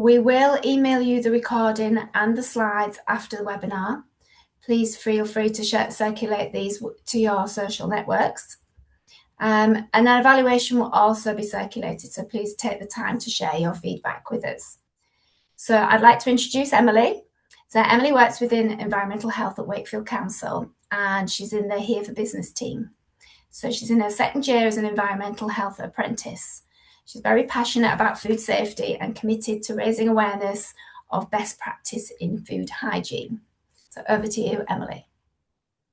We will email you the recording and the slides after the webinar. Please feel free to circulate these to your social networks. And an evaluation will also be circulated, so please take the time to share your feedback with us. So I'd like to introduce Emily. So Emily works within environmental health at Wakefield Council, and she's in the Here for Business team. So she's in her second year as an environmental health apprentice. She's very passionate about food safety and committed to raising awareness of best practice in food hygiene. So over to you, Emily.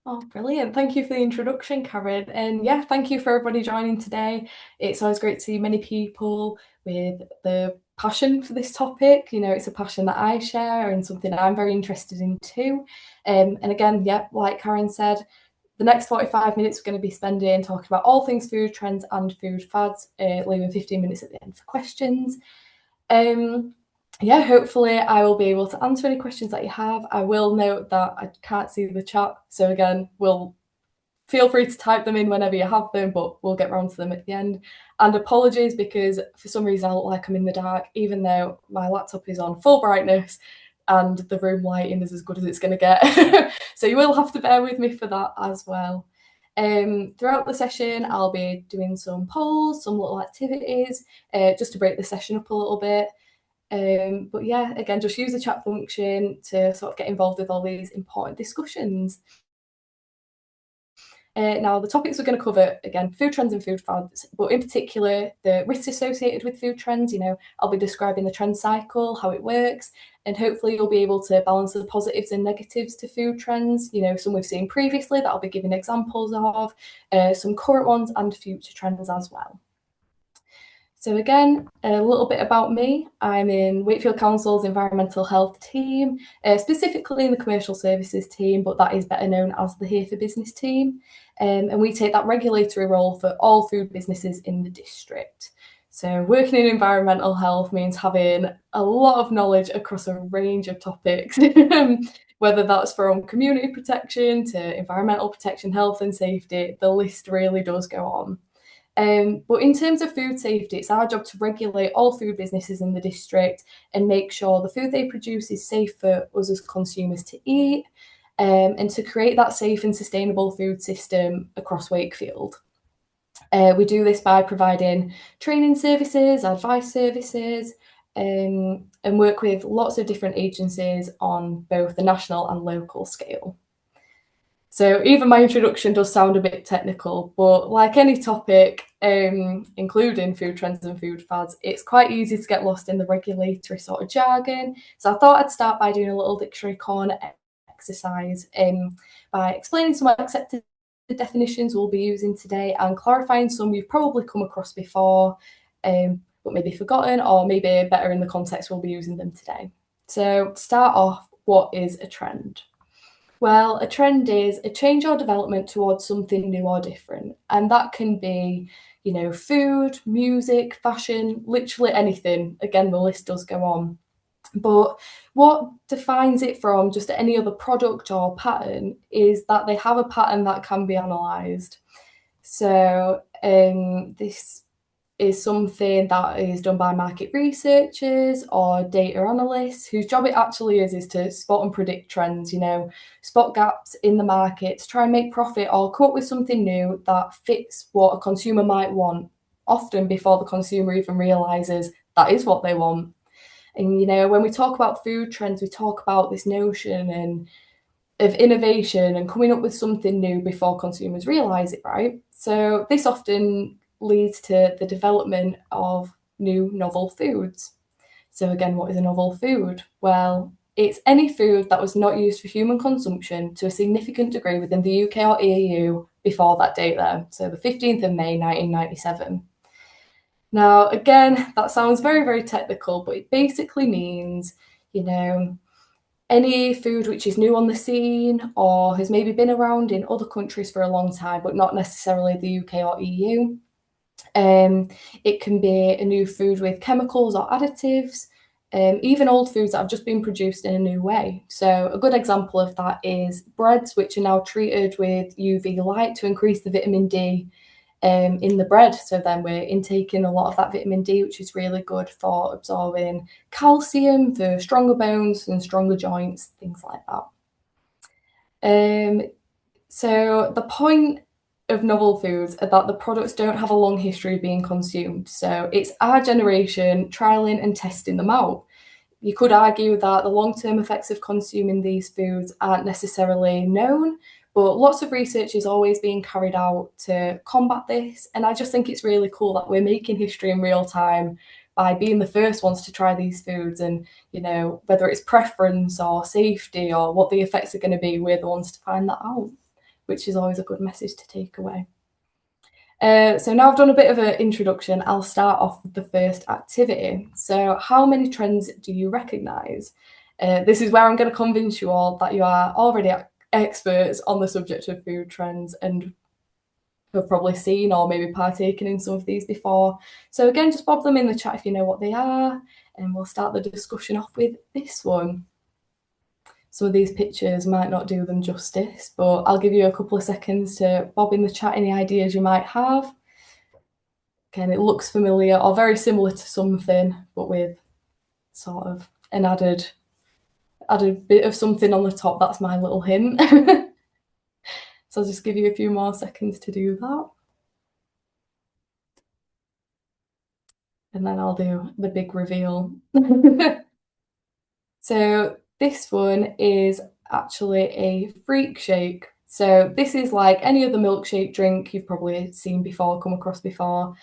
Oh, brilliant. Thank you for the introduction, Karen. And yeah, thank you for everybody joining today. It's always great to see many people with the passion for this topic. You know, it's a passion that I share and something I'm very interested in too. And again, yeah, like Karen said, the next 45 minutes we're going to be spending talking about all things food trends and food fads, leaving 15 minutes at the end for questions. Yeah, hopefully I will be able to answer any questions that you have. I will note that I can't see the chat. So again, feel free to type them in whenever you have them, but we'll get round to them at the end. And apologies because for some reason I look like I'm in the dark, even though my laptop is on full brightness and the room lighting is as good as it's going to get. So you will have to bear with me for that as well. Throughout the session, I'll be doing some polls, some little activities, just to break the session up a little bit. But yeah, again, just use the chat function to sort of get involved with all these important discussions. Now, the topics we're going to cover, again, food trends and food fads, but in particular, the risks associated with food trends. You know, I'll be describing the trend cycle, how it works, and hopefully you'll be able to balance the positives and negatives to food trends. You know, some we've seen previously that I'll be giving examples of, some current ones and future trends as well. So again, a little bit about me. I'm in Wakefield Council's environmental health team, specifically in the commercial services team, but that is better known as the Here for Business team. And we take that regulatory role for all food businesses in the district. So working in environmental health means having a lot of knowledge across a range of topics, whether that's from community protection to environmental protection, health and safety, the list really does go on. But in terms of food safety, it's our job to regulate all food businesses in the district and make sure the food they produce is safe for us as consumers to eat, and to create that safe and sustainable food system across Wakefield. We do this by providing training services, advice services, and work with lots of different agencies on both the national and local scale. So even my introduction does sound a bit technical, but like any topic, including food trends and food fads, it's quite easy to get lost in the regulatory sort of jargon. So I thought I'd start by doing a little dictionary corner exercise, by explaining some accepted definitions we'll be using today and clarifying some you've probably come across before, but maybe forgotten, or maybe better in the context we'll be using them today. So to start off, what is a trend? Well, a trend is a change or development towards something new or different. And that can be, you know, food, music, fashion, literally anything. Again, the list does go on. But what defines it from just any other product or pattern is that they have a pattern that can be analysed. So this is something that is done by market researchers or data analysts whose job it actually is to spot and predict trends, you know, spot gaps in the market, to try and make profit or come up with something new that fits what a consumer might want, often before the consumer even realises that is what they want. And, you know, when we talk about food trends, we talk about this notion of innovation and coming up with something new before consumers realise it, right? So this often leads to the development of new novel foods. So again, what is a novel food? Well, it's any food that was not used for human consumption to a significant degree within the UK or EU before that date there, so the 15th of May 1997. Now, again, that sounds very, very technical, but it basically means, you know, any food which is new on the scene or has maybe been around in other countries for a long time, but not necessarily the UK or EU. It can be a new food with chemicals or additives, even old foods that have just been produced in a new way. So a good example of that is breads, which are now treated with UV light to increase the vitamin D in the bread. So then we're intaking a lot of that vitamin D, which is really good for absorbing calcium for stronger bones and stronger joints, things like that. So the point of novel foods are that the products don't have a long history of being consumed. So it's our generation trialing and testing them out. You could argue that the long-term effects of consuming these foods aren't necessarily known, but lots of research is always being carried out to combat this. And I just think it's really cool that we're making history in real time by being the first ones to try these foods. And, you know, whether it's preference or safety or what the effects are going to be, we're the ones to find that out, which is always a good message to take away. So now I've done a bit of an introduction, I'll start off with the first activity. So how many trends do you recognise? This is where I'm going to convince you all that you are already experts on the subject of food trends and have probably seen or maybe partaken in some of these before. So again, just bob them in the chat if you know what they are, and we'll start the discussion off with this one. Some of these pictures might not do them justice, but I'll give you a couple of seconds to bob in the chat any ideas you might have. Again, it looks familiar or very similar to something, but with sort of an added bit of something on the top. That's my little hint. So I'll just give you a few more seconds to do that. And then I'll do the big reveal. So this one is actually a freak shake. So this is like any other milkshake drink you've probably seen before, come across before,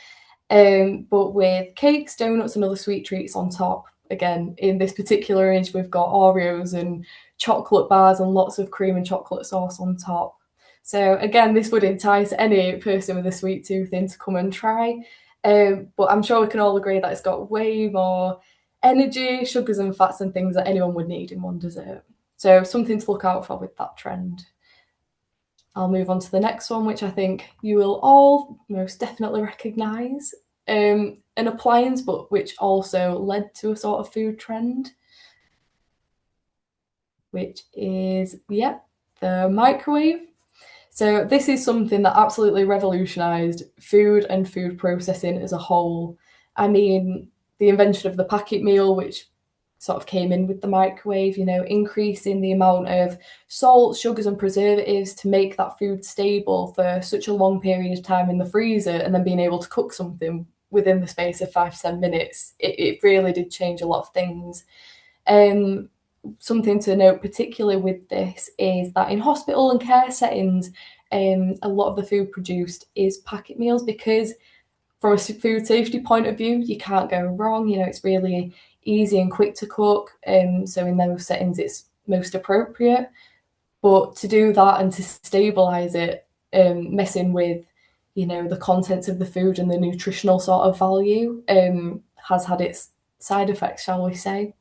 but with cakes, donuts, and other sweet treats on top. Again, in this particular range, we've got Oreos and chocolate bars and lots of cream and chocolate sauce on top. So again, this would entice any person with a sweet tooth in to come and try. But I'm sure we can all agree that it's got way more energy, sugars and fats and things that anyone would need in one dessert. So something to look out for with that trend. I'll move on to the next one, which I think you will all most definitely recognise. An appliance, but which also led to a sort of food trend, which is, the microwave. So this is something that absolutely revolutionised food and food processing as a whole. I mean, the invention of the packet meal, which sort of came in with the microwave, you know, increasing the amount of salt, sugars and preservatives to make that food stable for such a long period of time in the freezer, and then being able to cook something within the space of 5 to 10 minutes. It really did change a lot of things. Something to note particularly with this is that in hospital and care settings, a lot of the food produced is packet meals because from a food safety point of view, you can't go wrong. You know, it's really easy and quick to cook. So in those settings, it's most appropriate. But to do that and to stabilize it, messing with, you know, the contents of the food and the nutritional sort of value, has had its side effects, shall we say.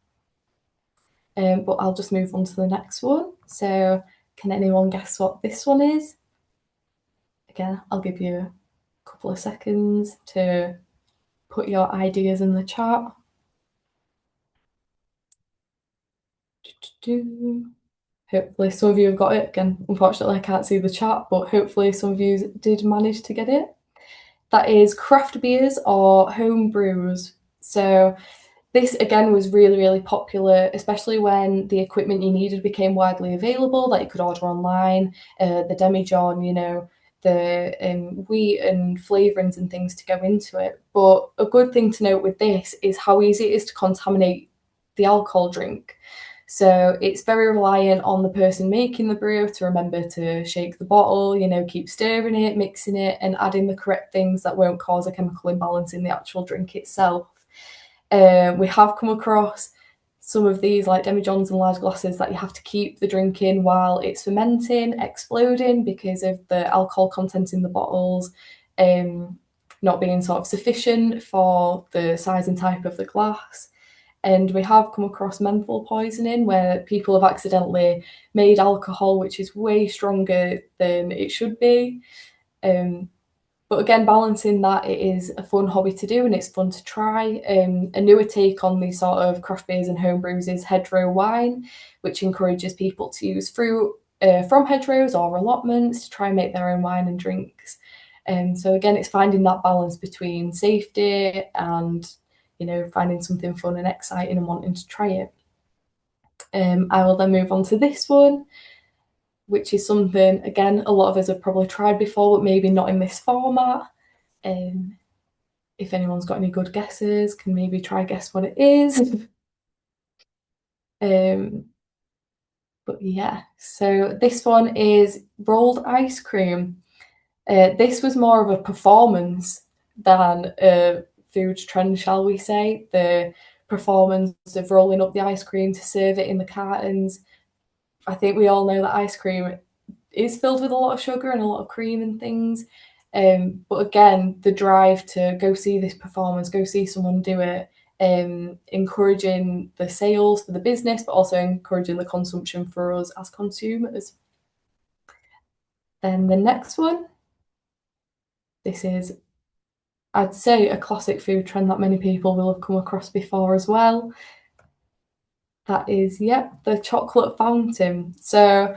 But I'll just move on to the next one. So can anyone guess what this one is? Again, I'll give you a couple of seconds to put your ideas in the chat. Hopefully some of you have got it. Again, unfortunately I can't see the chat, but hopefully some of you did manage to get it. That is craft beers or home brews. So this again was really, really popular, especially when the equipment you needed became widely available, that you could order online, the demijohn, you know, the wheat and flavourings and things to go into it. But a good thing to note with this is how easy it is to contaminate the alcohol drink. So it's very reliant on the person making the brew to remember to shake the bottle, you know, keep stirring it, mixing it, and adding the correct things that won't cause a chemical imbalance in the actual drink itself. We have come across some of these like demijohns and large glasses that you have to keep the drink in while it's fermenting, exploding because of the alcohol content in the bottles not being sort of sufficient for the size and type of the glass. And we have come across menthol poisoning where people have accidentally made alcohol which is way stronger than it should be. But again, balancing that, it is a fun hobby to do and it's fun to try. A newer take on these sort of craft beers and home brews is hedgerow wine, which encourages people to use fruit from hedgerows or allotments to try and make their own wine and drinks. So again, it's finding that balance between safety and, you know, finding something fun and exciting and wanting to try it. I will then move on to this one, which is something, again, a lot of us have probably tried before, but maybe not in this format. If anyone's got any good guesses, can maybe try guess what it is. But yeah, so this one is rolled ice cream. This was more of a performance than a food trend, shall we say. The performance of rolling up the ice cream to serve it in the cartons. I think we all know that ice cream is filled with a lot of sugar and a lot of cream and things. But again, the drive to go see this performance, go see someone do it, encouraging the sales for the business, but also encouraging the consumption for us as consumers. Then the next one, this is, I'd say, a classic food trend that many people will have come across before as well. That is, yep, the chocolate fountain. So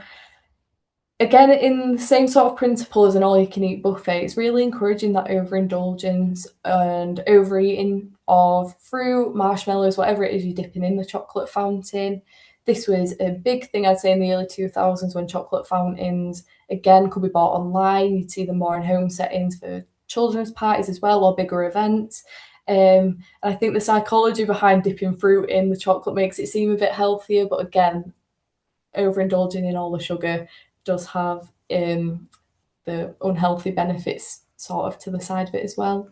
again, in the same sort of principle as an all-you-can-eat buffet, it's really encouraging that overindulgence and overeating of fruit, marshmallows, whatever it is you're dipping in the chocolate fountain. This was a big thing, I'd say, in the early 2000s when chocolate fountains, again, could be bought online. You'd see them more in home settings for children's parties as well, or bigger events. And I think the psychology behind dipping fruit in the chocolate makes it seem a bit healthier, but again, overindulging in all the sugar does have the unhealthy benefits sort of to the side of it as well.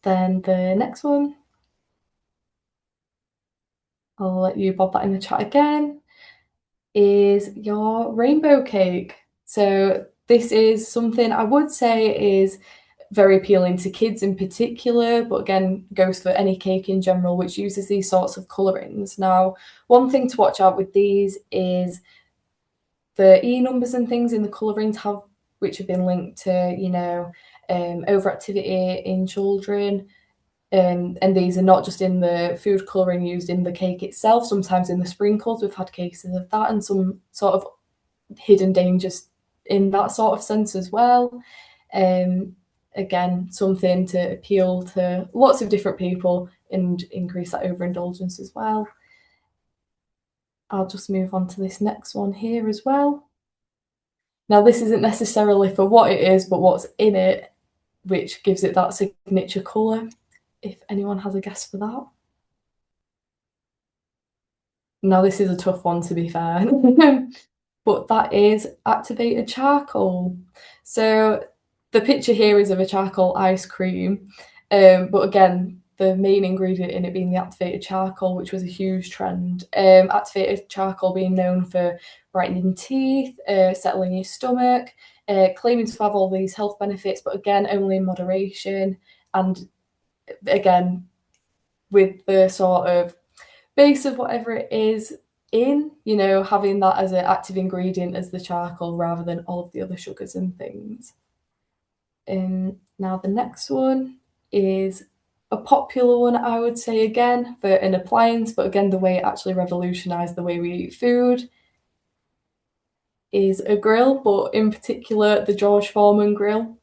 Then the next one, I'll let you bob that in the chat again, is your rainbow cake. So this is something I would say is very appealing to kids in particular, but again, goes for any cake in general, which uses these sorts of colourings. Now, one thing to watch out with these is the E numbers and things in the colourings which have been linked to, you know, overactivity in children. And these are not just in the food colouring used in the cake itself, sometimes in the sprinkles. We've had cases of that and some sort of hidden dangers in that sort of sense as well. Again, something to appeal to lots of different people and increase that overindulgence as well. I'll just move on to this next one here as well. Now, this isn't necessarily for what it is, but what's in it, which gives it that signature colour. If anyone has a guess for that. Now, this is a tough one, to be fair. But that is activated charcoal. So the picture here is of a charcoal ice cream. But again, the main ingredient in it being the activated charcoal, which was a huge trend. Activated charcoal being known for brightening teeth, settling your stomach, claiming to have all these health benefits, but again, only in moderation. And again, with the sort of base of whatever it is in, you know, having that as an active ingredient as the charcoal rather than all of the other sugars and things. Now the next one is a popular one, I would say, again, for an appliance, but again, the way it actually revolutionized the way we eat food is a grill, but in particular, the George Foreman grill.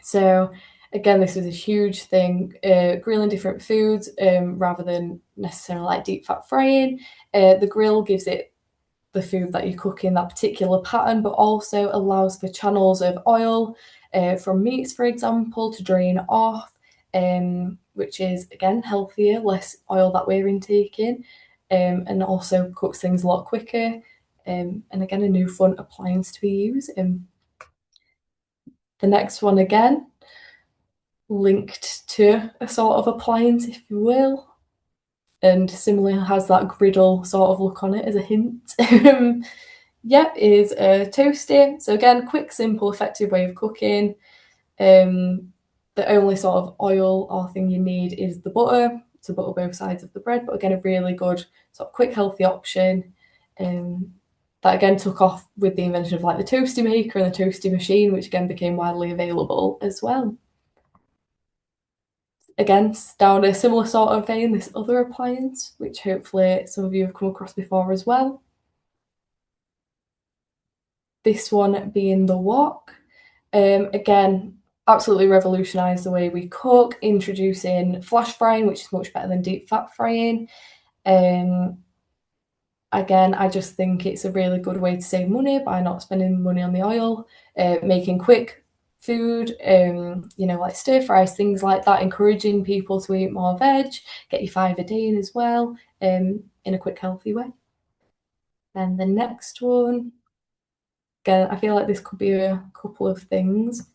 So again, this was a huge thing, grilling different foods rather than necessarily like deep fat frying. The grill gives it the food that you're cooking, that particular pattern, but also allows for channels of oil from meats, for example, to drain off, which is, again, healthier, less oil that we're intaking, and also cooks things a lot quicker. And again, a new fun appliance to be using. The next one, again, linked to a sort of appliance, if you will, and similarly has that griddle sort of look on it as a hint. Yeah, is a toasty. So again, quick, simple, effective way of cooking. The only sort of oil or thing you need is the butter to butter both sides of the bread, but again, a really good sort of quick, healthy option. That again took off with the invention of like the toasty maker and the toasty machine, which again became widely available as well. Again, down a similar sort of vein, this other appliance, which hopefully some of you have come across before as well. This one being the wok. Again, absolutely revolutionised the way we cook, introducing flash frying, which is much better than deep fat frying. Again, I just think it's a really good way to save money by not spending money on the oil, making quick food, like stir fries, things like that, encouraging people to eat more veg, get your 5 a day in as well, in a quick, healthy way. Then the next one, again, I feel like this could be a couple of things.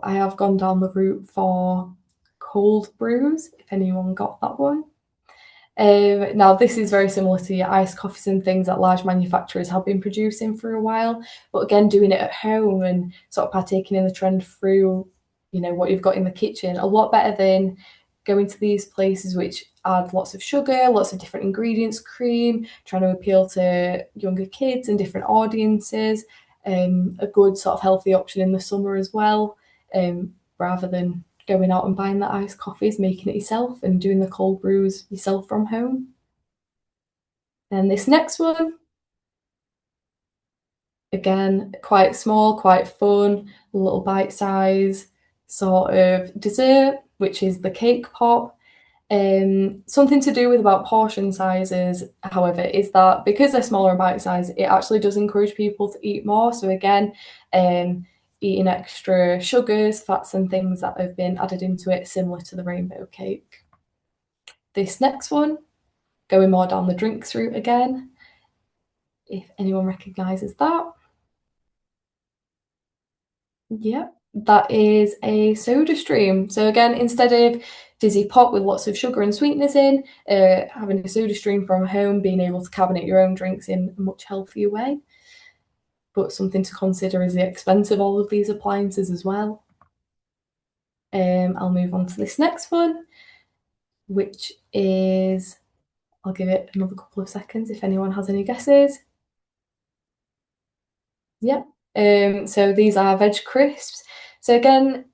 I have gone down the route for cold brews, if anyone got that one. Now, this is very similar to your iced coffees and things that large manufacturers have been producing for a while. But again, doing it at home and sort of partaking in the trend through, what you've got in the kitchen, a lot better than going to these places which add lots of sugar, lots of different ingredients, cream, trying to appeal to younger kids and different audiences. A good sort of healthy option in the summer as well, rather than going out and buying the iced coffees, making it yourself and doing the cold brews yourself from home. Then this next one, again, quite small, quite fun, a little bite size sort of dessert, which is the cake pop. Something to do with about portion sizes, however, is that because they're smaller and bite size, it actually does encourage people to eat more. So again, eating extra sugars, fats, and things that have been added into it, similar to the rainbow cake. This next one, going more down the drinks route again, if anyone recognises that. Yep, that is a soda stream. So again, instead of Dizzy Pop with lots of sugar and sweeteners in, having a soda stream from home, being able to cabinet your own drinks in a much healthier way. But something to consider is the expense of all of these appliances as well. I'll move on to this next one, which is, I'll give it another couple of seconds if anyone has any guesses. Yep. So these are veg crisps. So again,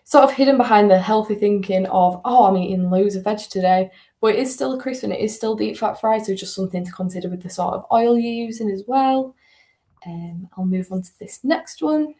sort of hidden behind the healthy thinking of, oh, I'm eating loads of veg today, but it is still a crisp and it is still deep fat fried, so just something to consider with the sort of oil you're using as well. I'll move on to this next one.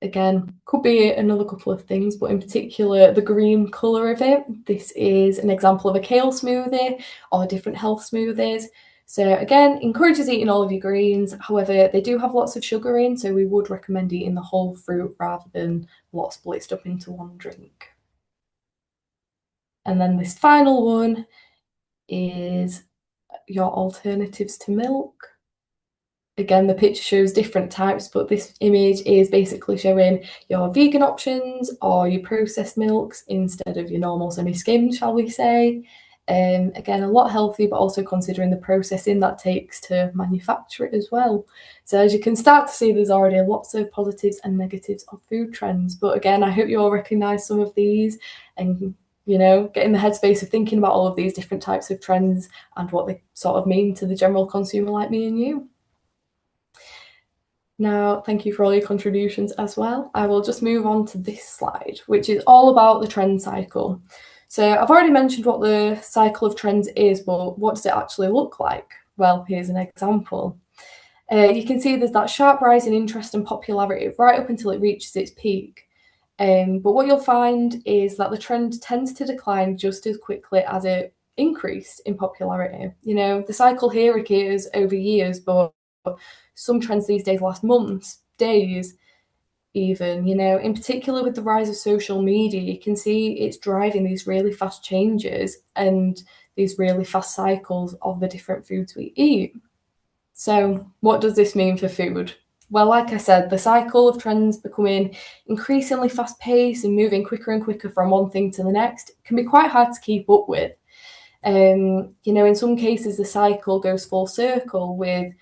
Again, could be another couple of things, but in particular, the green colour of it. This is an example of a kale smoothie or different health smoothies. So again, encourages eating all of your greens. However, they do have lots of sugar in, so we would recommend eating the whole fruit rather than lots blitzed up into one drink. And then this final one is your alternatives to milk. Again, the picture shows different types, but this image is basically showing your vegan options or your processed milks instead of your normal semi-skimmed, shall we say. Again, a lot healthier, but also considering the processing that takes to manufacture it as well. So as you can start to see, there's already lots of positives and negatives of food trends. But again, I hope you all recognise some of these and get in the headspace of thinking about all of these different types of trends and what they sort of mean to the general consumer like me and you. Now, thank you for all your contributions as well. I will just move on to this slide, which is all about the trend cycle. So I've already mentioned what the cycle of trends is, but what does it actually look like? Well, here's an example. You can see there's that sharp rise in interest and popularity right up until it reaches its peak. But what you'll find is that the trend tends to decline just as quickly as it increased in popularity. The cycle here occurs over years, but some trends these days last months, days, even. In particular with the rise of social media, you can see it's driving these really fast changes and these really fast cycles of the different foods we eat. So what does this mean for food? Well, like I said, the cycle of trends becoming increasingly fast-paced and moving quicker and quicker from one thing to the next can be quite hard to keep up with. In some cases, the cycle goes full circle with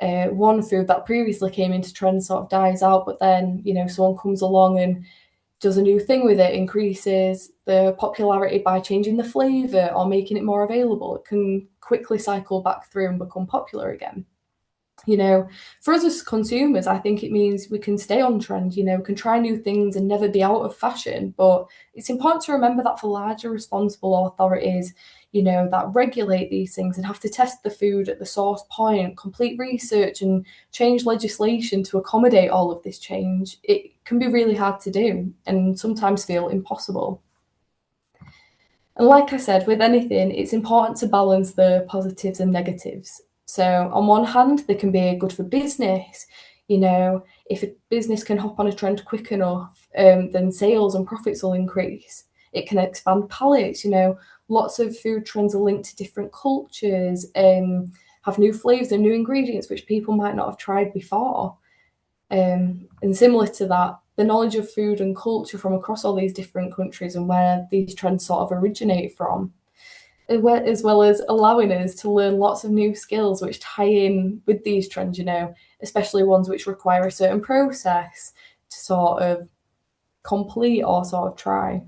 one food that previously came into trend sort of dies out, but then, someone comes along and does a new thing with it, increases the popularity by changing the flavour or making it more available. It can quickly cycle back through and become popular again. For us as consumers, I think it means we can stay on trend, can try new things and never be out of fashion. But it's important to remember that for larger responsible authorities, that regulate these things and have to test the food at the source point, complete research and change legislation to accommodate all of this change, it can be really hard to do and sometimes feel impossible. And like I said, with anything, it's important to balance the positives and negatives. So, on one hand, they can be good for business. If a business can hop on a trend quick enough, then sales and profits will increase. It can expand palates. Lots of food trends are linked to different cultures, have new flavors and new ingredients which people might not have tried before. And similar to that, the knowledge of food and culture from across all these different countries and where these trends sort of originate from, as well as allowing us to learn lots of new skills which tie in with these trends, especially ones which require a certain process to sort of complete or sort of try.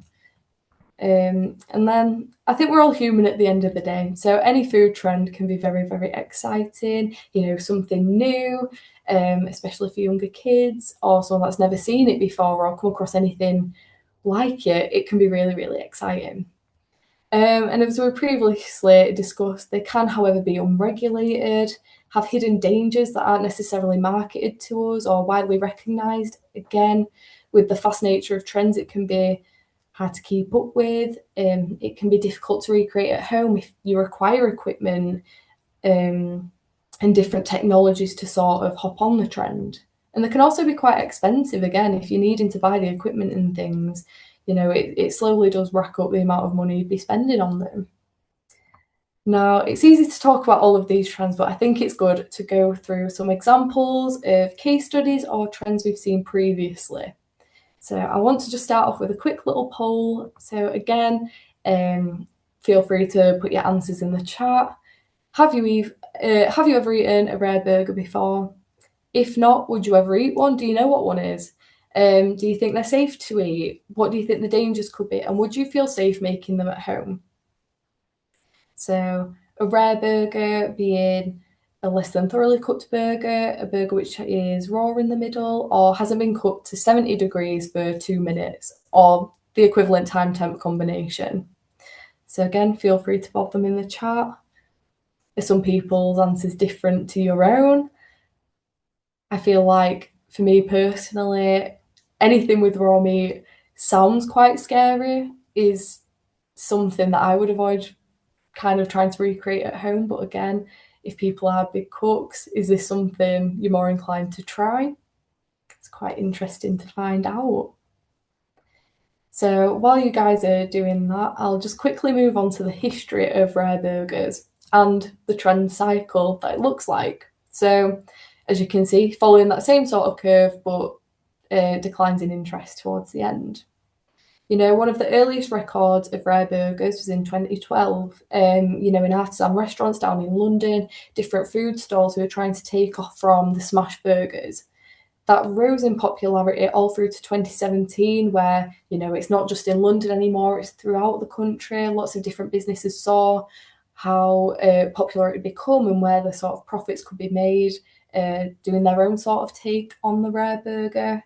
And then I think we're all human at the end of the day. So any food trend can be very, very exciting, something new, especially for younger kids or someone that's never seen it before or come across anything like it. It can be really, really exciting. And as we previously discussed, they can, however, be unregulated, have hidden dangers that aren't necessarily marketed to us or widely recognised. Again, with the fast nature of trends, it can be hard to keep up with. It can be difficult to recreate at home if you require equipment and different technologies to sort of hop on the trend. And they can also be quite expensive, again, if you're needing to buy the equipment and things. It slowly does rack up the amount of money you'd be spending on them. Now, it's easy to talk about all of these trends, but I think it's good to go through some examples of case studies or trends we've seen previously. So I want to just start off with a quick little poll. So again, feel free to put your answers in the chat. Have you ever eaten a rare burger before? If not, would you ever eat one? Do you know what one is? Do you think they're safe to eat? What do you think the dangers could be? And would you feel safe making them at home? So a rare burger being a less than thoroughly cooked burger, a burger which is raw in the middle or hasn't been cooked to 70 degrees for 2 minutes, or the equivalent time temp combination. So again, feel free to pop them in the chat. Some people's answers different to your own. I feel like for me personally, anything with raw meat sounds quite scary, is something that I would avoid kind of trying to recreate at home. But again, if people are big cooks, is this something you're more inclined to try? It's quite interesting to find out. So while you guys are doing that, I'll just quickly move on to the history of rare burgers and the trend cycle that it looks like. So as you can see, following that same sort of curve, but declines in interest towards the end. One of the earliest records of rare burgers was in 2012, in artisan restaurants down in London, different food stalls who were trying to take off from the smash burgers. That rose in popularity all through to 2017, where, it's not just in London anymore, it's throughout the country. Lots of different businesses saw how popular it had become and where the sort of profits could be made, doing their own sort of take on the rare burger.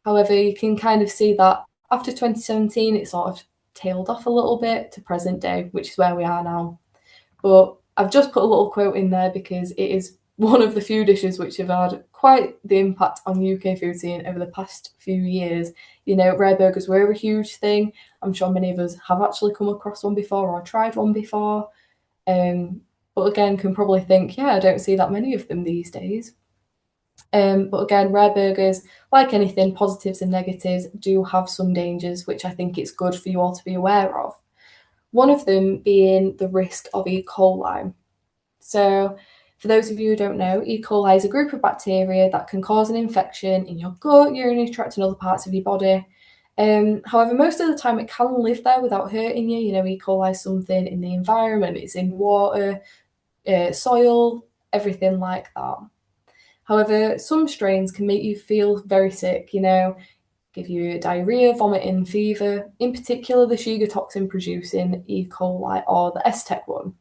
However, you can kind of see that after 2017, it sort of tailed off a little bit to present day, which is where we are now. But I've just put a little quote in there because it is one of the few dishes which have had quite the impact on UK food scene over the past few years. Rare burgers were a huge thing. I'm sure many of us have actually come across one before or tried one before. But again, can probably think, yeah, I don't see that many of them these days. But again, rare burgers, like anything, positives and negatives, do have some dangers, which I think it's good for you all to be aware of. One of them being the risk of E. coli. So, for those of you who don't know, E. coli is a group of bacteria that can cause an infection in your gut, urinary tract, and other parts of your body. However, most of the time it can live there without hurting you. E. coli is something in the environment, it's in water, soil, everything like that. However, some strains can make you feel very sick, give you diarrhea, vomiting, fever, in particular the Shiga toxin producing E. coli or the STEC one.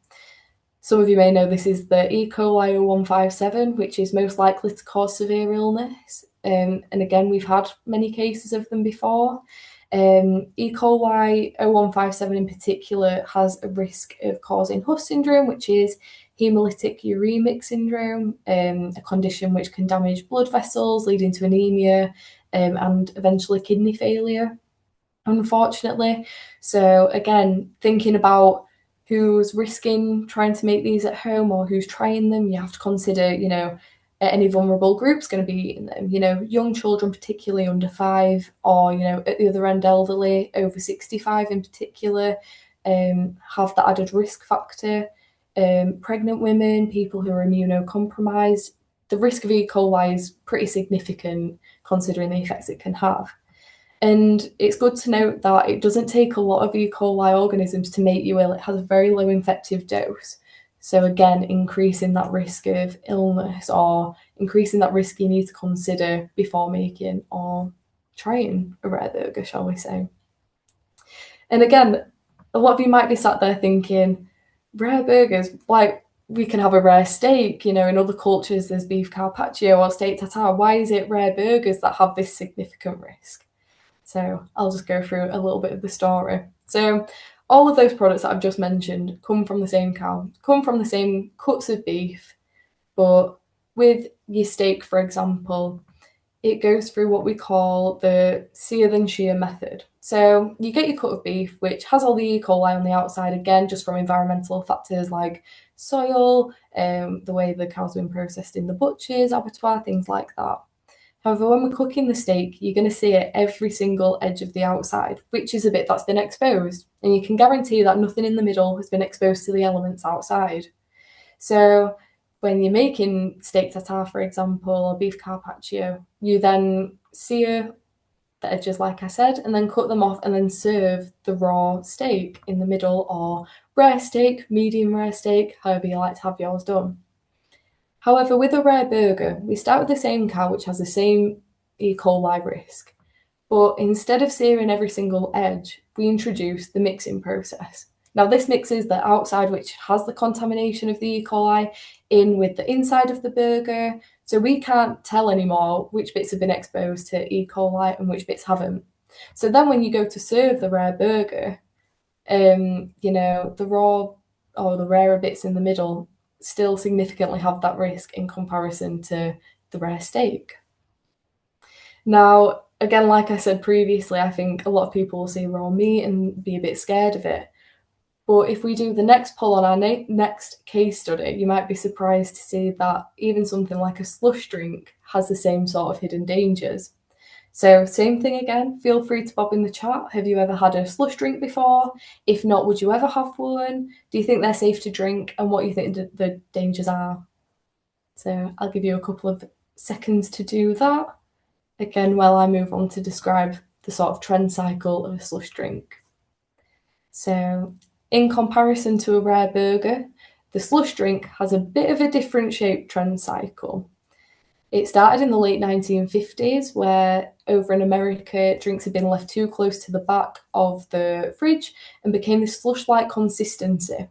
Some of you may know this is the E. coli 0157, which is most likely to cause severe illness. And again, we've had many cases of them before. E. coli 0157 in particular has a risk of causing Huss syndrome, which is hemolytic uremic syndrome, a condition which can damage blood vessels, leading to anemia and eventually kidney failure, unfortunately. So again, thinking about who's risking trying to make these at home or who's trying them, you have to consider, any vulnerable groups going to be in them, young children, particularly under 5, or, at the other end, elderly, over 65 in particular, have that added risk factor. Pregnant women, people who are immunocompromised, the risk of E. coli is pretty significant considering the effects it can have. And it's good to note that it doesn't take a lot of E. coli organisms to make you ill. It has a very low infective dose. So again, increasing that risk of illness or increasing that risk you need to consider before making or trying a rare burger, shall we say. And again, a lot of you might be sat there thinking, rare burgers, like we can have a rare steak, in other cultures there's beef carpaccio or steak tartare. Why is it rare burgers that have this significant risk? So I'll just go through a little bit of the story. So all of those products that I've just mentioned come from the same cow, come from the same cuts of beef, but with your steak, for example, it goes through what we call the sear then shear method. So you get your cut of beef, which has all the E. coli on the outside, again, just from environmental factors like soil, the way the cow's been processed in the butchers, abattoir, things like that. However, when we're cooking the steak, you're going to see it every single edge of the outside, which is a bit that's been exposed. And you can guarantee that nothing in the middle has been exposed to the elements outside. So when you're making steak tartare, for example, or beef carpaccio, you then sear the edges, like I said, and then cut them off and then serve the raw steak in the middle, or rare steak, medium rare steak, however you like to have yours done. However, with a rare burger, we start with the same cow, which has the same E. coli risk. But instead of searing every single edge, we introduce the mixing process. Now, this mixes the outside, which has the contamination of the E. coli, in with the inside of the burger. So we can't tell anymore which bits have been exposed to E. coli and which bits haven't. So then when you go to serve the rare burger, the raw or the rarer bits in the middle still significantly have that risk in comparison to the rare steak. Now, again, like I said previously, I think a lot of people will see raw meat and be a bit scared of it. But if we do the next poll on our next case study, you might be surprised to see that even something like a slush drink has the same sort of hidden dangers. So same thing again, feel free to bob in the chat. Have you ever had a slush drink before? If not, would you ever have one? Do you think they're safe to drink, and what do you think the dangers are? So I'll give you a couple of seconds to do that. Again, while I move on to describe the sort of trend cycle of a slush drink. So in comparison to a rare burger, the slush drink has a bit of a different shaped trend cycle. It started in the late 1950s, where over in America, drinks had been left too close to the back of the fridge and became this slush-like consistency.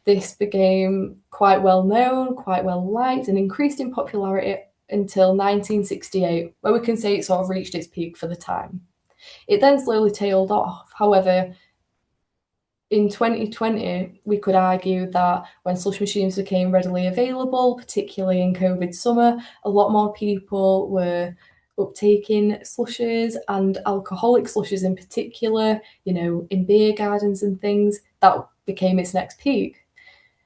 This became quite well known, quite well liked, and increased in popularity until 1968, where we can say it sort of reached its peak for the time. It then slowly tailed off. However, in 2020, we could argue that when slush machines became readily available, particularly in COVID summer, a lot more people were uptaking slushes, and alcoholic slushes in particular, in beer gardens and things. That became its next peak.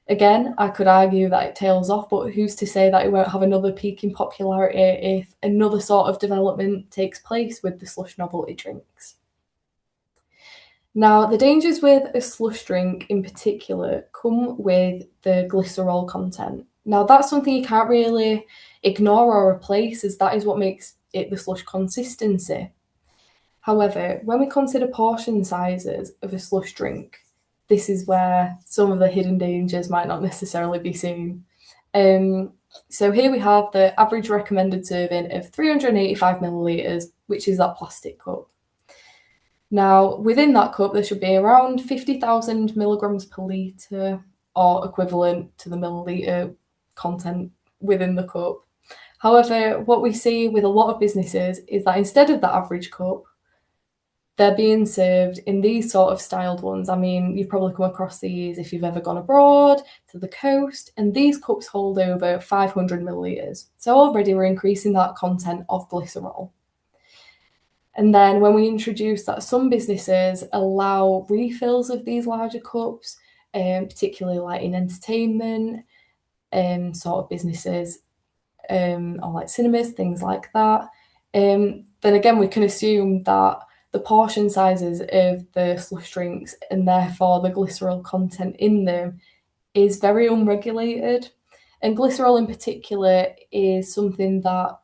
Again, I could argue that it tails off, but who's to say that it won't have another peak in popularity if another sort of development takes place with the slush novelty drinks? Now, the dangers with a slush drink in particular come with the glycerol content. Now, that's something you can't really ignore or replace, as that is what makes it the slush consistency. However, when we consider portion sizes of a slush drink, this is where some of the hidden dangers might not necessarily be seen. So here we have the average recommended serving of 385 millilitres, which is that plastic cup. Now, within that cup, there should be around 50,000 milligrams per litre. or equivalent to the milliliter content within the cup. However, what we see with a lot of businesses is that instead of the average cup, they're being served in these sort of styled ones. I mean, you've probably come across these if you've ever gone abroad to the coast, and these cups hold over 500 millilitres. So already we're increasing that content of glycerol. And then when we introduce that, some businesses allow refills of these larger cups, particularly like in entertainment, sort of businesses, or like cinemas, things like that. Then again, we can assume that the portion sizes of the slush drinks and therefore the glycerol content in them is very unregulated. And glycerol in particular is something that,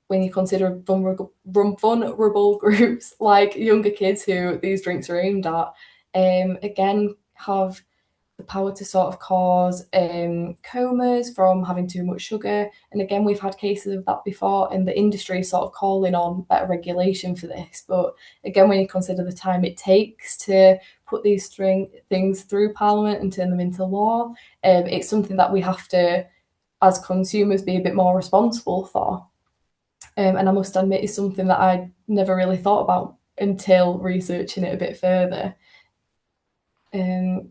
when you consider vulnerable groups like younger kids who these drinks are aimed at, again, have the power to sort of cause comas from having too much sugar. And again, we've had cases of that before, and the industry is sort of calling on better regulation for this. But again, when you consider the time it takes to put these things through Parliament and turn them into law, it's something that we have to, as consumers, be a bit more responsible for. And I must admit, is something that I never really thought about until researching it a bit further.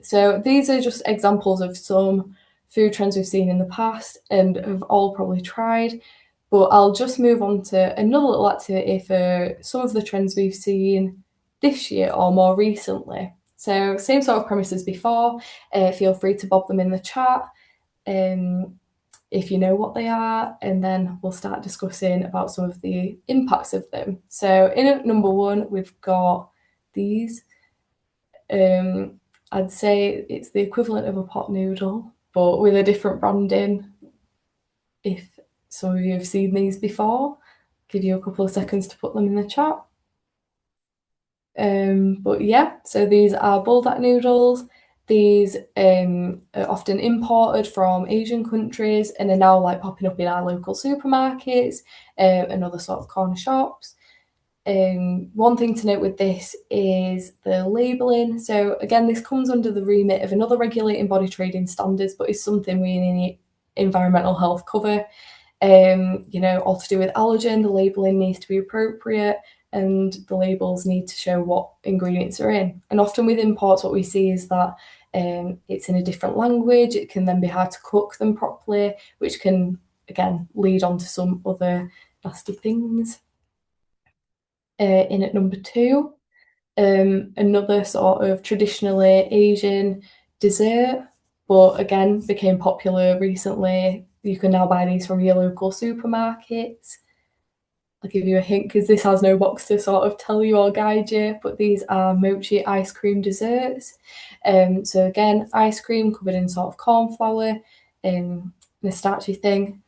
So these are just examples of some food trends we've seen in the past and have all probably tried. But I'll just move on to another little activity for some of the trends we've seen this year or more recently. So same sort of premise as before. Feel free to bob them in the chat if you know what they are, and then we'll start discussing about some of the impacts of them. So in at number one, we've got these. I'd say it's the equivalent of a pot noodle, but with a different branding. If some of you have seen these before, give you a couple of seconds to put them in the chat. But yeah, so these are buldak noodles. These are often imported from Asian countries and are now like popping up in our local supermarkets and other sort of corner shops. One thing to note with this is the labelling. So again, this comes under the remit of another regulating body, trading standards, but it's something we in the environmental health cover. All to do with allergen, the labelling needs to be appropriate and the labels need to show what ingredients are in. And often with imports, what we see is that it's in a different language. It can then be hard to cook them properly, which can, again, lead on to some other nasty things. In at number two, another sort of traditionally Asian dessert, but again became popular recently. You can now buy these from your local supermarkets. I'll give you a hint because this has no box to sort of tell you or guide you, but these are mochi ice cream desserts. So again, ice cream covered in sort of corn flour, a starchy thing.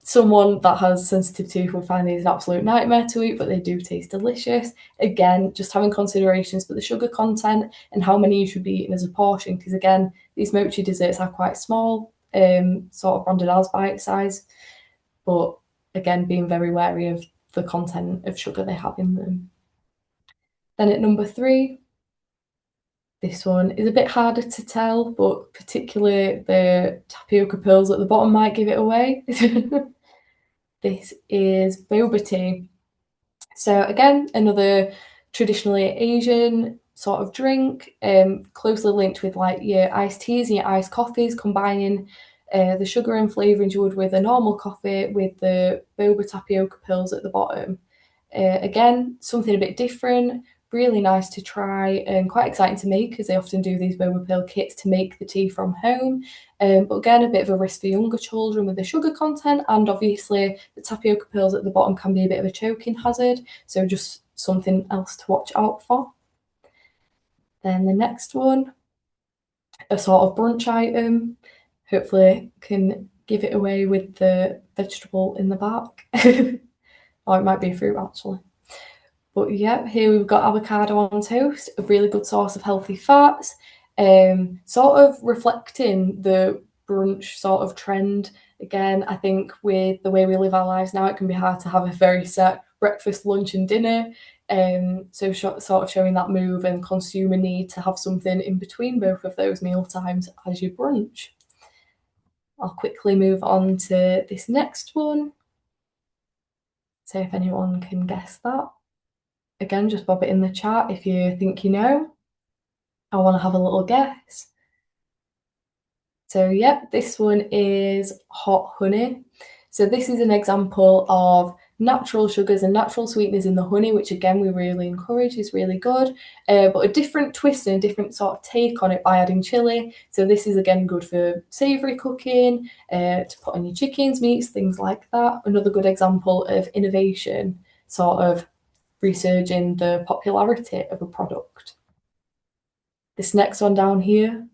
Someone that has sensitive teeth will find these an absolute nightmare to eat, but they do taste delicious. Again, just having considerations for the sugar content and how many you should be eating as a portion, because again, these mochi desserts are quite small, sort of branded as bite size, but again, being very wary of the content of sugar they have in them. Then at number three, this one is a bit harder to tell, but particularly the tapioca pearls at the bottom might give it away. This is boba tea. So again, another traditionally Asian sort of drink, closely linked with like your iced teas and your iced coffees, combining the sugar and flavourings you would with a normal coffee with the boba tapioca pearls at the bottom. Again, something a bit different, really nice to try and quite exciting to make because they often do these boba pearl kits to make the tea from home. But again, a bit of a risk for younger children with the sugar content, and obviously the tapioca pearls at the bottom can be a bit of a choking hazard, so just something else to watch out for. Then the next one, a sort of brunch item, hopefully can give it away with the vegetable in the back. Or it might be a fruit actually. But yeah, here we've got avocado on toast, a really good source of healthy fats, sort of reflecting the brunch sort of trend. Again, I think with the way we live our lives now, it can be hard to have a very set breakfast, lunch and dinner. So sort of showing that move and consumer need to have something in between both of those meal times as your brunch. I'll quickly move on to this next one. So if anyone can guess that. Again, just bob it in the chat if you think you know. I want to have a little guess. So yeah, this one is hot honey. So this is an example of natural sugars and natural sweeteners in the honey, which again we really encourage, is really good, but a different twist and a different sort of take on it by adding chili. So this is again good for savoury cooking, to put on your chickens, meats, things like that. Another good example of innovation, sort of resurging the popularity of a product. This next one down here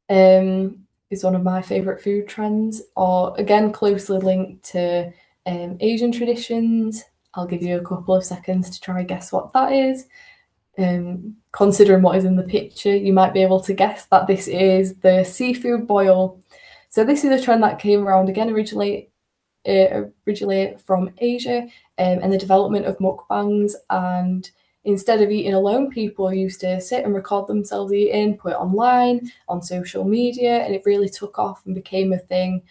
is one of my favourite food trends, or again closely linked to Asian traditions. I'll give you a couple of seconds to try and guess what that is. Considering what is in the picture, you might be able to guess that this is the seafood boil. So this is a trend that came around again originally from Asia, and the development of mukbangs. And instead of eating alone, people used to sit and record themselves eating, put it online, on social media, and it really took off and became a thing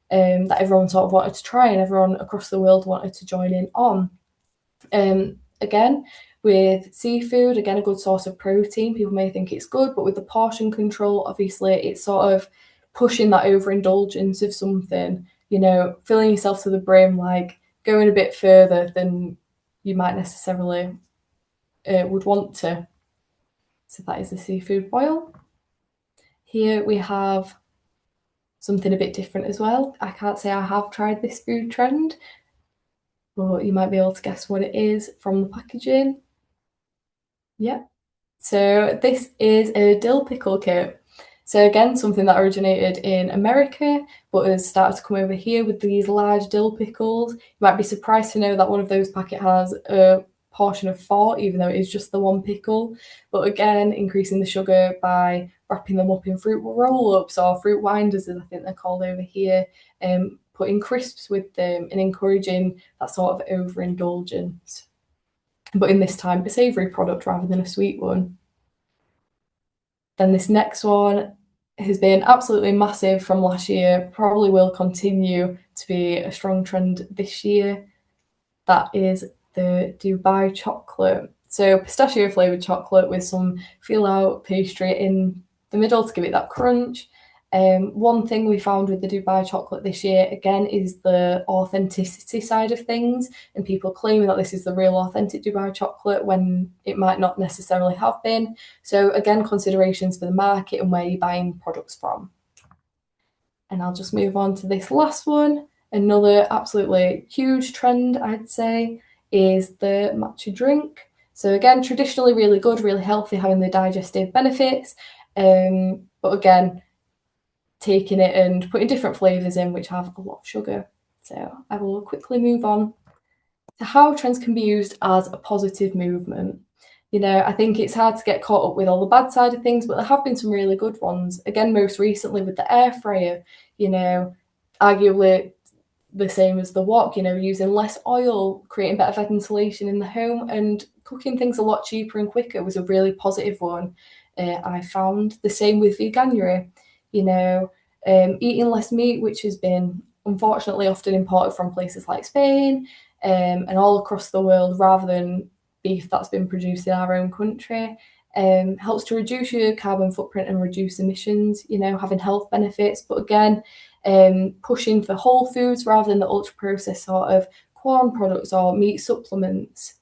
that everyone sort of wanted to try, and everyone across the world wanted to join in on. Again, with seafood, again, a good source of protein. People may think it's good, but with the portion control, obviously, it's sort of pushing that overindulgence of something, you know, filling yourself to the brim, like going a bit further than you might necessarily would want to. So that is the seafood boil. Here we have something a bit different as well. I can't say I have tried this food trend, but you might be able to guess what it is from the packaging. Yeah. So this is a dill pickle kit. So again, something that originated in America, but has started to come over here with these large dill pickles. You might be surprised to know that one of those packets has a portion of 4, even though it is just the one pickle. But again, increasing the sugar by wrapping them up in fruit roll-ups or fruit winders, as I think they're called over here, putting crisps with them and encouraging that sort of overindulgence. But in this time, a savoury product rather than a sweet one. Then this next one has been absolutely massive from last year, probably will continue to be a strong trend this year. That is the Dubai chocolate. So pistachio flavoured chocolate with some feel-out pastry in the middle to give it that crunch. One thing we found with the Dubai chocolate this year, again, is the authenticity side of things, and people claiming that this is the real authentic Dubai chocolate when it might not necessarily have been. So again, considerations for the market and where you're buying products from. And I'll just move on to this last one. Another absolutely huge trend, I'd say, is the matcha drink. So again, traditionally really good, really healthy, having the digestive benefits. But again, taking it and putting different flavours in which have a lot of sugar. So I will quickly move on to how trends can be used as a positive movement. You know, I think it's hard to get caught up with all the bad side of things, but there have been some really good ones. Again, most recently with the air fryer, you know, arguably the same as the wok, you know, using less oil, creating better ventilation in the home, and cooking things a lot cheaper and quicker was a really positive one. I found the same with veganuary, you know, eating less meat, which has been unfortunately often imported from places like Spain, and all across the world rather than beef that's been produced in our own country. Helps to reduce your carbon footprint and reduce emissions, you know, having health benefits. But again, pushing for whole foods rather than the ultra processed sort of corn products or meat supplements.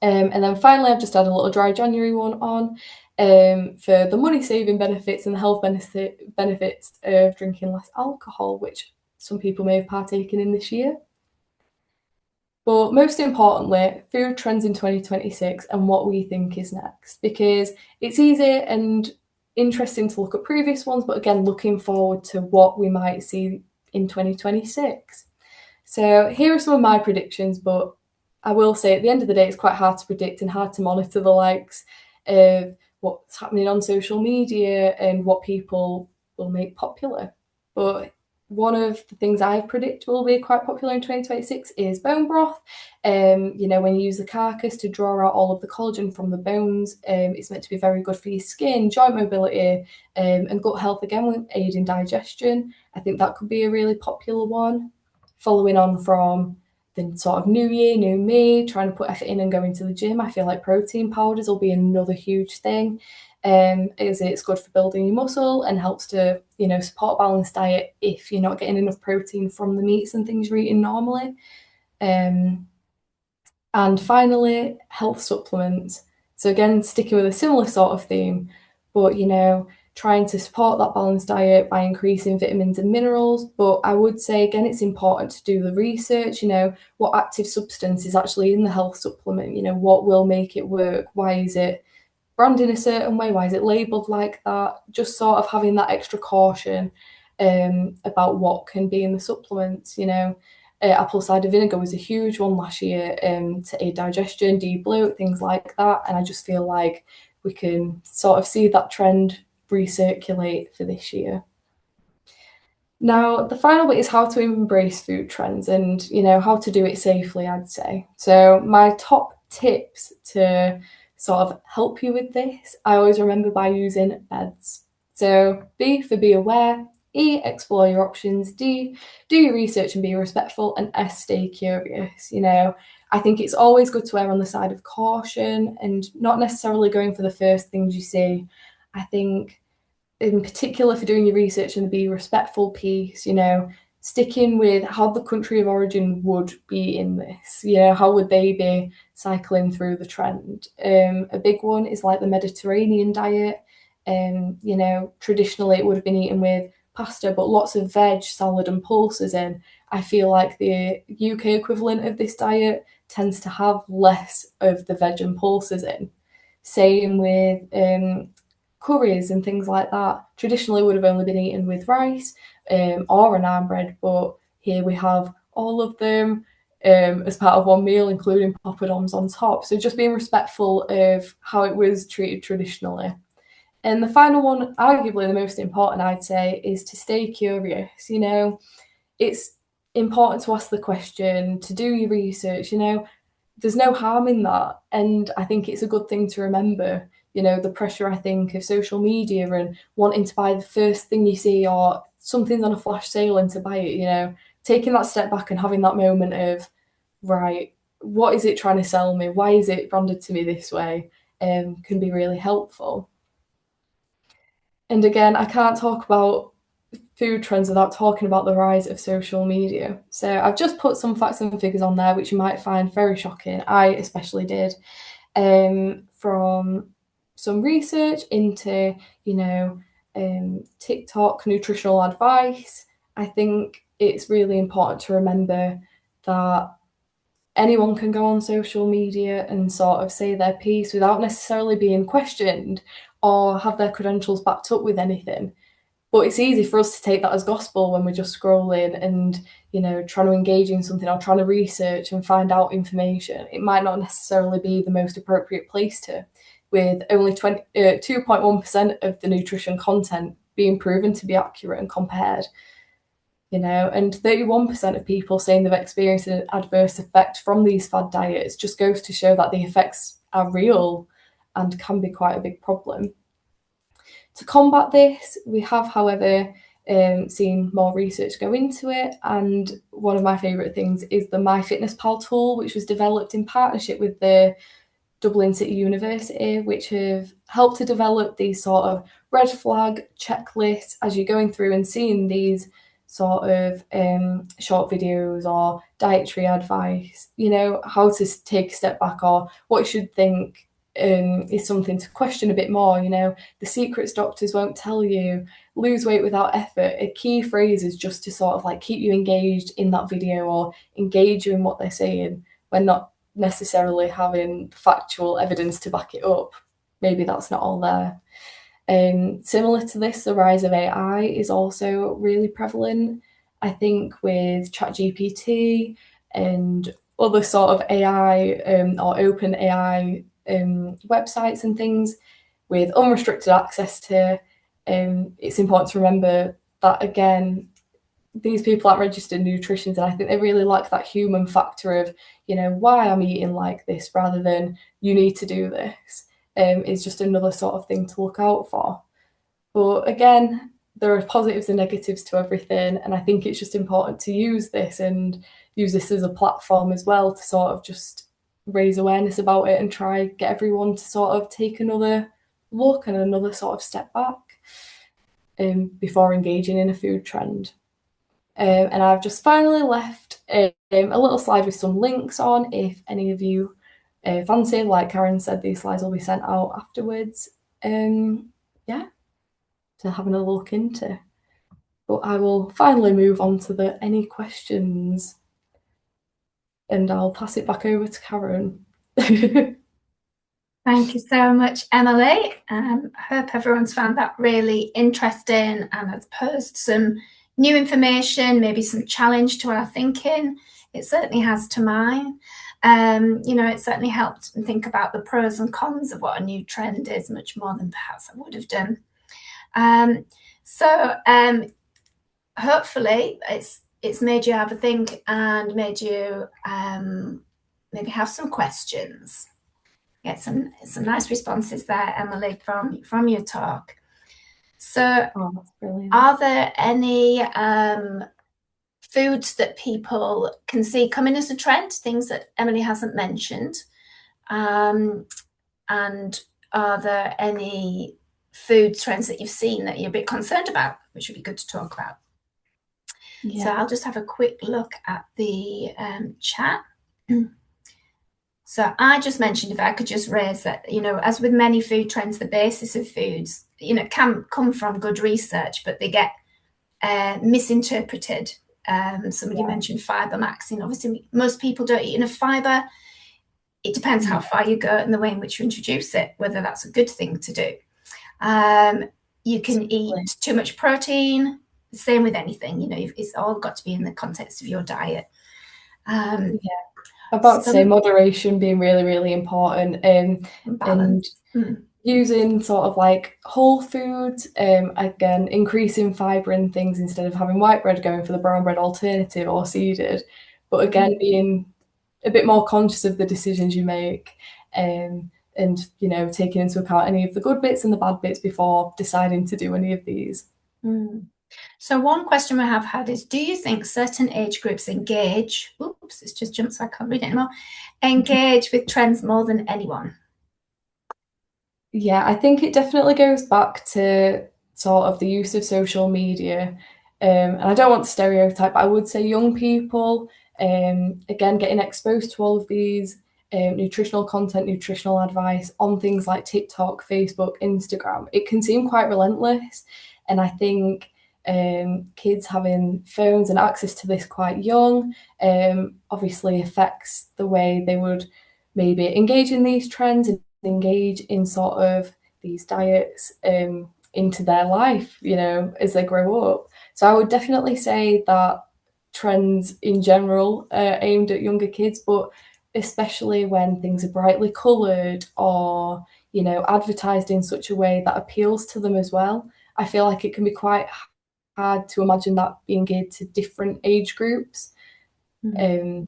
And then finally, I've just had a little dry January one on for the money saving benefits and the health benefits of drinking less alcohol, which some people may have partaken in this year. But most importantly, food trends in 2026 and what we think is next, because it's easy and interesting to look at previous ones, but again, looking forward to what we might see in 2026. So here are some of my predictions, but I will say at the end of the day, it's quite hard to predict and hard to monitor the likes of what's happening on social media and what people will make popular. But one of the things I predict will be quite popular in 2026 is bone broth. When you use the carcass to draw out all of the collagen from the bones, it's meant to be very good for your skin, joint mobility, and gut health, again, with aiding digestion. I think that could be a really popular one. Following on from the sort of new year, new me, trying to put effort in and going to the gym, I feel like protein powders will be another huge thing. As it's good for building your muscle and helps to, support a balanced diet if you're not getting enough protein from the meats and things you're eating normally. And finally, health supplements. So again, sticking with a similar sort of theme, but trying to support that balanced diet by increasing vitamins and minerals. But I would say, again, it's important to do the research, what active substance is actually in the health supplement, what will make it work, why is it branded a certain way, why is it labelled like that, just sort of having that extra caution about what can be in the supplements. Apple cider vinegar was a huge one last year to aid digestion, de-bloat, things like that, and I just feel like we can sort of see that trend recirculate for this year. Now, the final bit is how to embrace food trends and, how to do it safely, I'd say. So my top tips to sort of help you with this, I always remember by using BEDS. So B for be aware, E, explore your options, D, do your research and be respectful, and S, stay curious. I think it's always good to err on the side of caution and not necessarily going for the first things you see. I think in particular for doing your research and the be respectful piece, sticking with how the country of origin would be in this, how would they be cycling through the trend. A big one is like the Mediterranean diet. Traditionally it would have been eaten with pasta, but lots of veg, salad and pulses in. I feel like the UK equivalent of this diet tends to have less of the veg and pulses in. Same with curries and things like that. Traditionally would have only been eaten with rice or a naan bread, but here we have all of them as part of one meal, including poppadoms on top. So just being respectful of how it was treated traditionally. And the final one, arguably the most important, I'd say, is to stay curious. It's important to ask the question, to do your research, there's no harm in that. And I think it's a good thing to remember, the pressure, I think, of social media and wanting to buy the first thing you see or something's on a flash sale and to buy it, taking that step back and having that moment of, right, what is it trying to sell me? Why is it branded to me this way? Can be really helpful. And again, I can't talk about food trends without talking about the rise of social media. So I've just put some facts and figures on there, which you might find very shocking. I especially did. From some research into, TikTok nutritional advice, I think it's really important to remember that anyone can go on social media and sort of say their piece without necessarily being questioned or have their credentials backed up with anything. But it's easy for us to take that as gospel when we're just scrolling and, trying to engage in something or trying to research and find out information. It might not necessarily be the most appropriate place to, with only 2.1% of the nutrition content being proven to be accurate and compared. And 31% of people saying they've experienced an adverse effect from these fad diets just goes to show that the effects are real and can be quite a big problem. To combat this, we have, however, seen more research go into it, and one of my favourite things is the MyFitnessPal tool, which was developed in partnership with the Dublin City University, which have helped to develop these sort of red flag checklists as you're going through and seeing these sort of short videos or dietary advice, how to take a step back or what you should think is something to question a bit more. The secrets doctors won't tell you, lose weight without effort. A key phrase is just to sort of like keep you engaged in that video or engage you in what they're saying when not necessarily having factual evidence to back it up. Maybe that's not all there. Similar to this, the rise of AI is also really prevalent. I think with ChatGPT and other sort of AI or open AI websites and things with unrestricted access to, it's important to remember that, again, these people aren't registered nutritionists, and I think they really like that human factor of, you know, why I'm eating like this rather than you need to do this. Is just another sort of thing to look out for. But again, there are positives and negatives to everything, and I think it's just important to use this as a platform as well to sort of just raise awareness about it and try get everyone to sort of take another look and another sort of step back before engaging in a food trend. And I've just finally left a little slide with some links on if any of you fancy. Like Karen said, these slides will be sent out afterwards. Yeah, to have another look into. But I will finally move on to any questions, and I'll pass it back over to Karen. Thank you so much, Emily. I hope everyone's found that really interesting and has posed some new information, maybe some challenge to our thinking. It certainly has to mine. It certainly helped me think about the pros and cons of what a new trend is, much more than perhaps I would have done. Hopefully it's made you have a think and made you maybe have some questions. Get some nice responses there, Emily, from your talk. So, that's brilliant. Are there any foods that people can see coming as a trend? Things that Emily hasn't mentioned, and are there any food trends that you've seen that you're a bit concerned about, which would be good to talk about? Yeah. So I'll just have a quick look at the chat. So I just mentioned, if I could just raise that, as with many food trends, the basis of foods, can come from good research, but they get misinterpreted. Somebody mentioned fiber maxing. Obviously, most people don't eat enough fiber. It depends how far you go and the way in which you introduce it, whether that's a good thing to do. You can eat too much protein. Same with anything, it's all got to be in the context of your diet. About to say moderation being really, really important, and using sort of like whole foods, again, increasing fibre in things instead of having white bread, going for the brown bread alternative or seeded, but again, being a bit more conscious of the decisions you make, and taking into account any of the good bits and the bad bits before deciding to do any of these. So one question we have had is, do you think certain age groups engage, it's just jumped so I can't read it anymore, engage with trends more than anyone? Yeah, I think it definitely goes back to sort of the use of social media. And I don't want to stereotype, but I would say young people, again, getting exposed to all of these nutritional content, nutritional advice on things like TikTok, Facebook, Instagram, it can seem quite relentless. And I think kids having phones and access to this quite young obviously affects the way they would maybe engage in these trends and engage in sort of these diets into their life, as they grow up. So I would definitely say that trends in general are aimed at younger kids, but especially when things are brightly coloured or, advertised in such a way that appeals to them as well. I feel like it can be quite hard to imagine that being geared to different age groups. When,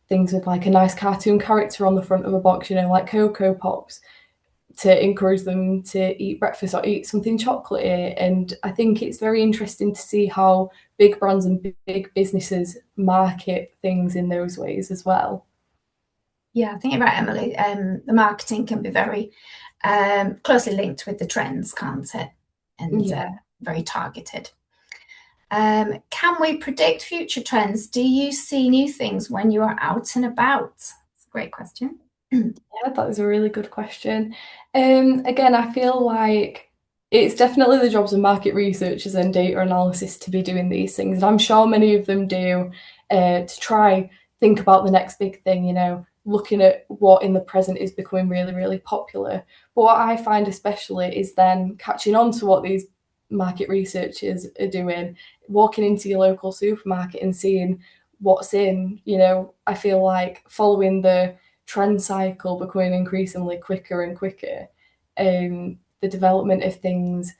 things with like a nice cartoon character on the front of a box, like Cocoa Pops, to encourage them to eat breakfast or eat something chocolatey. And I think it's very interesting to see how big brands and big businesses market things in those ways as well. Yeah, I think you're right, Emily. The marketing can be very closely linked with the trends, can't it? And very targeted. Can we predict future trends? Do you see new things when you are out and about? It's a great question. Yeah, that was a really good question. Again, I feel like it's definitely the jobs of market researchers and data analysis to be doing these things. And I'm sure many of them do to try think about the next big thing, looking at what in the present is becoming really, really popular. But what I find especially is then catching on to what these market researchers are doing, walking into your local supermarket and seeing what's in, I feel like following the trend cycle becoming increasingly quicker and quicker, the development of things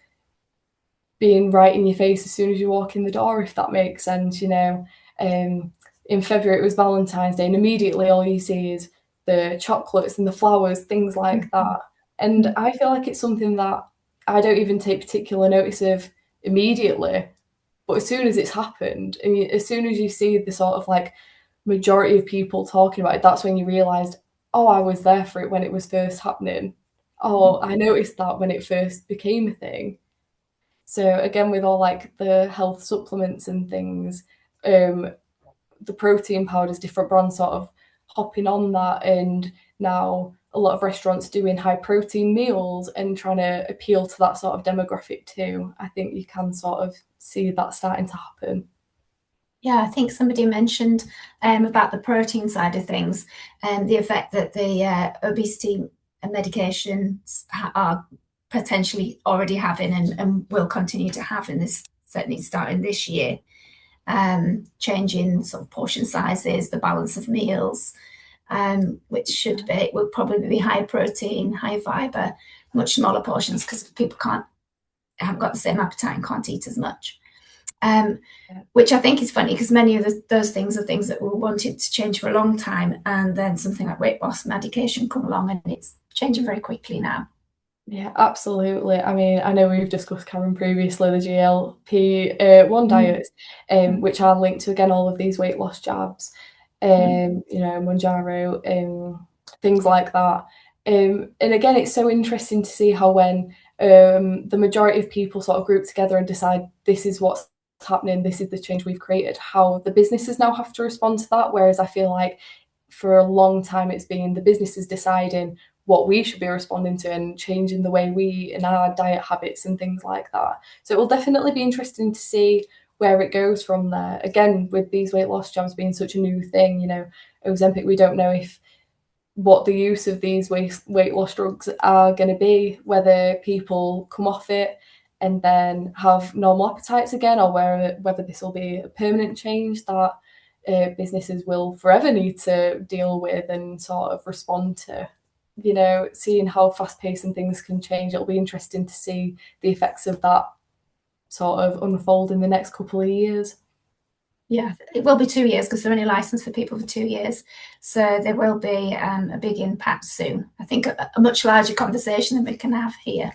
being right in your face as soon as you walk in the door, if that makes sense. In February it was Valentine's Day, and immediately all you see is the chocolates and the flowers, things like that. And I feel like it's something that I don't even take particular notice of immediately, but as soon as it's happened, I mean, as soon as you see the sort of like majority of people talking about it, that's when you realised, oh, I was there for it when it was first happening. Oh, I noticed that when it first became a thing. So again, with all like the health supplements and things, the protein powders, different brands sort of hopping on that, and now a lot of restaurants doing high protein meals and trying to appeal to that sort of demographic too. I think you can sort of see that starting to happen. Yeah, I think somebody mentioned about the protein side of things and the effect that the obesity medications are potentially already having and will continue to have in this, certainly starting this year. Changing sort of portion sizes, the balance of meals, which will probably be high protein, high fiber, much smaller portions because people haven't got the same appetite and can't eat as much. Which I think is funny because many of those things are things that we wanted to change for a long time, and then something like weight loss medication come along and it's changing very quickly now. Yeah, absolutely. I mean, I know we've discussed, Karen, previously the GLP-1 diets, which are linked to, again, all of these weight loss jabs, Mounjaro, things like that. And again, it's so interesting to see how when the majority of people sort of group together and decide this is what's happening, this is the change we've created, how the businesses now have to respond to that. Whereas I feel like for a long time it's been the businesses deciding what we should be responding to and changing the way we eat and our diet habits and things like that. So it will definitely be interesting to see where it goes from there. Again, with these weight loss jabs being such a new thing, Ozempic, we don't know if what the use of these weight loss drugs are going to be, whether people come off it and then have normal appetites again, or whether this will be a permanent change that businesses will forever need to deal with and sort of respond to. Seeing how fast-paced and things can change, it'll be interesting to see the effects of that sort of unfold in the next couple of years. Yeah, it will be 2 years because they're only licensed for people for 2 years. So there will be a big impact soon. I think a much larger conversation than we can have here.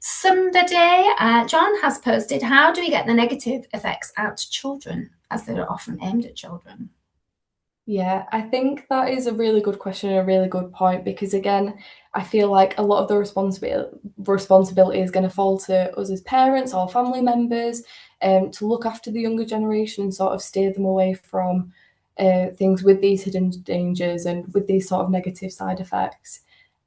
Somebody, John has posted, how do we get the negative effects out to children, as they're often aimed at children? Yeah, I think that is a really good question and a really good point, because again, I feel like a lot of the responsibility is going to fall to us as parents or family members, to look after the younger generation and sort of steer them away from things with these hidden dangers and with these sort of negative side effects.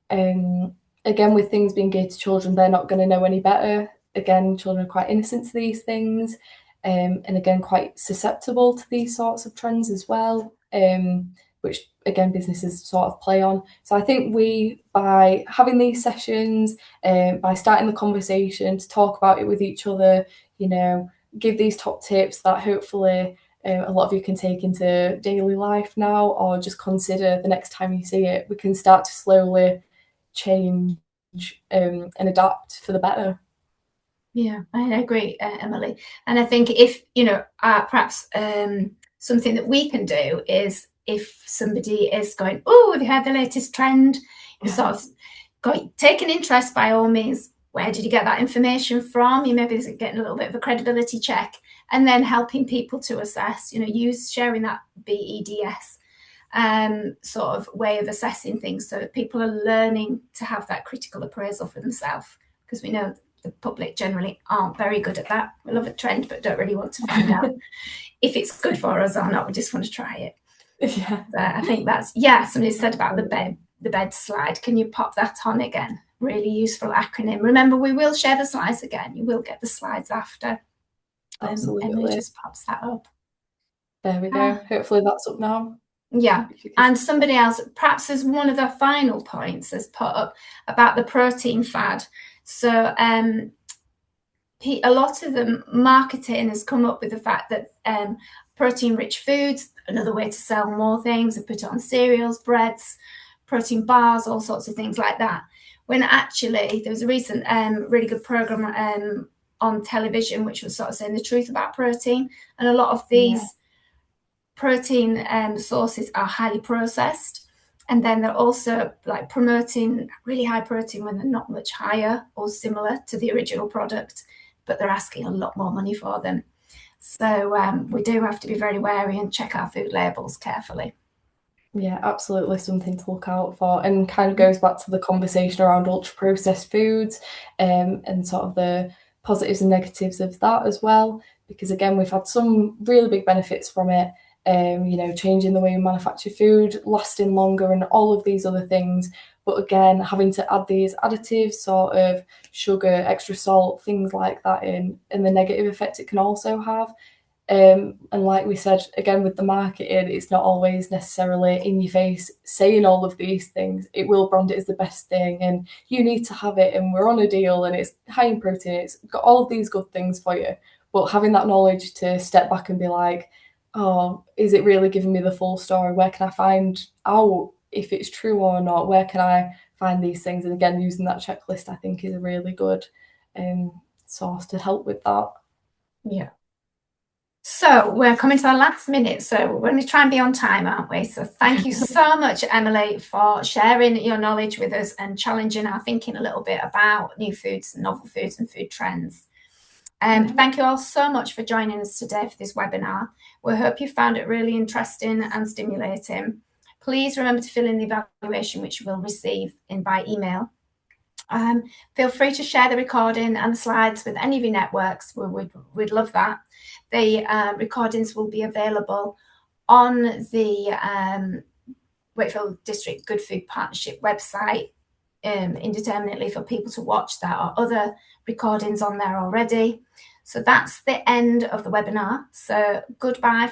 Again, with things being geared to children, they're not going to know any better. Again, children are quite innocent to these things, and again, quite susceptible to these sorts of trends as well. Which again businesses sort of play on. So I think by having these sessions, by starting the conversation to talk about it with each other, give these top tips that hopefully a lot of you can take into daily life now, or just consider the next time you see it, we can start to slowly change and adapt for the better. Yeah, I agree, Emily. And I think if, perhaps something that we can do is, if somebody is going, oh, have you heard the latest trend? Sort of take an interest, by all means. Where did you get that information from? You maybe getting a little bit of a credibility check, and then helping people to assess, sharing that BEDS sort of way of assessing things, so that people are learning to have that critical appraisal for themselves, because we know the public generally aren't very good at that. We love a trend, but don't really want to find out if it's good for us or not. We just want to try it. Yeah. I think that's, somebody said about the bed slide. Can you pop that on again? Really useful acronym. Remember, we will share the slides again. You will get the slides after. Absolutely. Emily just pops that up. There we go. Hopefully that's up now. Yeah. And somebody else, perhaps as one of the final points, has put up about the protein fad. So a lot of the marketing has come up with the fact that protein-rich foods, another way to sell more things, and put it on cereals, breads, protein bars, all sorts of things like that. When actually there was a recent really good program on television, which was sort of saying the truth about protein. And a lot of these protein sources are highly processed. And then they're also like promoting really high protein when they're not much higher or similar to the original product, but they're asking a lot more money for them. So we do have to be very wary and check our food labels carefully. Yeah, absolutely something to look out for, and kind of goes back to the conversation around ultra processed foods, and sort of the positives and negatives of that as well. Because again, we've had some really big benefits from it, changing the way we manufacture food, lasting longer, and all of these other things. But again, having to add these additives, sort of sugar, extra salt, things like that in, and the negative effect it can also have. And like we said, again, with the marketing, it's not always necessarily in your face saying all of these things. It will brand it as the best thing, and you need to have it, and we're on a deal, and it's high in protein, it's got all of these good things for you. But having that knowledge to step back and be like, oh, is it really giving me the full story? Where can I find out if it's true or not? Where can I find these things? And again, using that checklist, I think, is a really good source to help with that. Yeah. So we're coming to our last minute, so we're going to try and be on time, aren't we? So thank you so much, Emily, for sharing your knowledge with us and challenging our thinking a little bit about new foods, novel foods and food trends. Thank you all so much for joining us today for this webinar. We hope you found it really interesting and stimulating. Please remember to fill in the evaluation, which you will receive by email. Feel free to share the recording and the slides with any of your networks. We'd love that. The recordings will be available on the Wakefield District Good Food Partnership website indeterminately for people to watch. There are other recordings on there already. So that's the end of the webinar. So goodbye